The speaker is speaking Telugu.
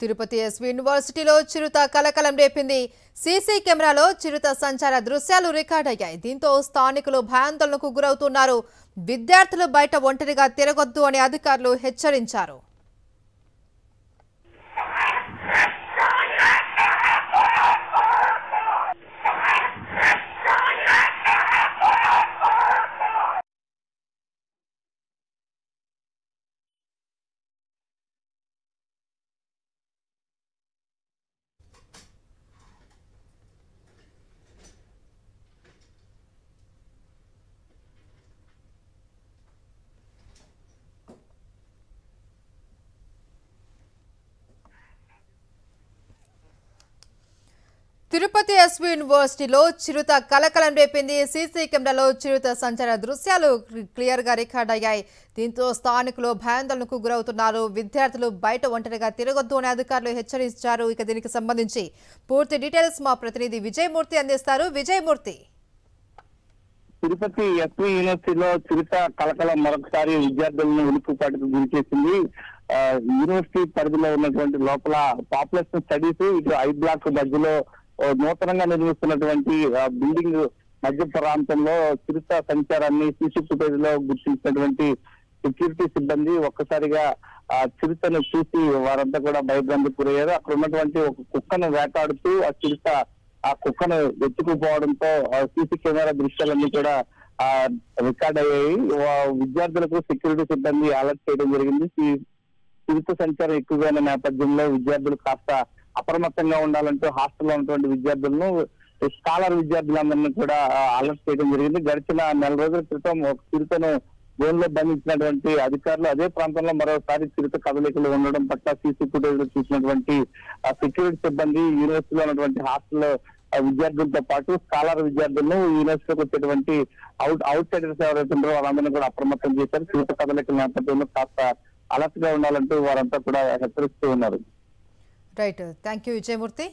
తిరుపతి ఎస్వి యూనివర్సిటీలో చిరుత కలకలం రేపింది. సీసీ కెమెరాలో చిరుత సంచార దృశ్యాలు రికార్డ్ అయ్యాయి. దీంతో స్థానికులు భయాందోళనకు గురవుతున్నారు. విద్యార్థులు బయట ఒంటరిగా తిరగొద్దు అని అధికారులు హెచ్చరించారు. తిరుపతి ఎస్వి యూనివర్సిటీలో చిరుత కలకలం రేపింది. సీసీ కెమెరాలో చిరుత సంచార దృశ్యాలు క్లియర్ గా రికార్డ్ అయ్యాయి. దీంతో స్థానికులు భయాందోళనకు గురవుతున్నారు. విద్యార్థులు బయట ఒంటరిగా తిరగొద్దు అని అధికారులు హెచ్చరించారు. ఇక దీనికి సంబంధించి పూర్తి డీటెయిల్స్ మా ప్రతినిధి విజయమూర్తి అందిస్తారు. విజయమూర్తి, తిరుపతి ఎస్వి యూనివర్సిటీలో చిరుత కలకలం మరొకసారి విద్యార్థులను ఉలిక్కిపాటుకు గురిచేసింది. యూనివర్సిటీ పరిధిలో ఉన్నటువంటి లోపల పాపులేషన్ స్టడీస్ ఇటు ఐ బ్లాక్ మధ్యలో నూతనంగా నిర్మిస్తున్నటువంటి బిల్డింగ్ మధ్య ప్రాంతంలో చిరుత సంచారాన్ని సీసీ ఫుటేజ్ లో గుర్తించినటువంటి సెక్యూరిటీ సిబ్బంది ఒక్కసారిగా చిరుతను చూసి వారంతా కూడా భయభ్రాంతికి గురయ్యారు. అక్కడ ఉన్నటువంటి ఒక కుక్కను వేటాడుతూ ఆ కుక్కను ఎత్తుకుపోవడంతో సీసీ కెమెరా దృశ్యాలన్నీ కూడా రికార్డ్ అయ్యాయి. విద్యార్థులకు సెక్యూరిటీ సిబ్బంది అలర్ట్ చేయడం జరిగింది. చిరుత సంచారం ఎక్కువగా ఉన్న నేపథ్యంలో విద్యార్థులు కాస్త అప్రమత్తంగా ఉండాలంటూ హాస్టల్లో ఉన్నటువంటి విద్యార్థులను స్కాలర్ విద్యార్థులందరినీ కూడా అలర్ట్ చేయడం జరిగింది. గడిచిన నెల రోజుల క్రితం ఒక చిరుతను గోన్లో బంధించినటువంటి అధికారులు అదే ప్రాంతంలో మరోసారి చిరుత కదలికలు ఉండడం పట్ల సీసీ ఫుటేజ్ లో చూసినటువంటి సెక్యూరిటీ సిబ్బంది యూనివర్సిటీలో ఉన్నటువంటి హాస్టల్లో విద్యార్థులతో పాటు స్కాలర్ విద్యార్థులను యూనివర్సిటీకి వచ్చేటువంటి అవుట్ సైడర్స్ ఎవరైతే ఉన్నారో వాళ్ళందరినీ కూడా అప్రమత్తం చేశారు. చిరుత కదలికల నేపథ్యంలో కాస్త అలర్ట్ గా ఉండాలంటూ వారంతా కూడా హెచ్చరిస్తూ ఉన్నారు. Right, thank you Vijayamurthy.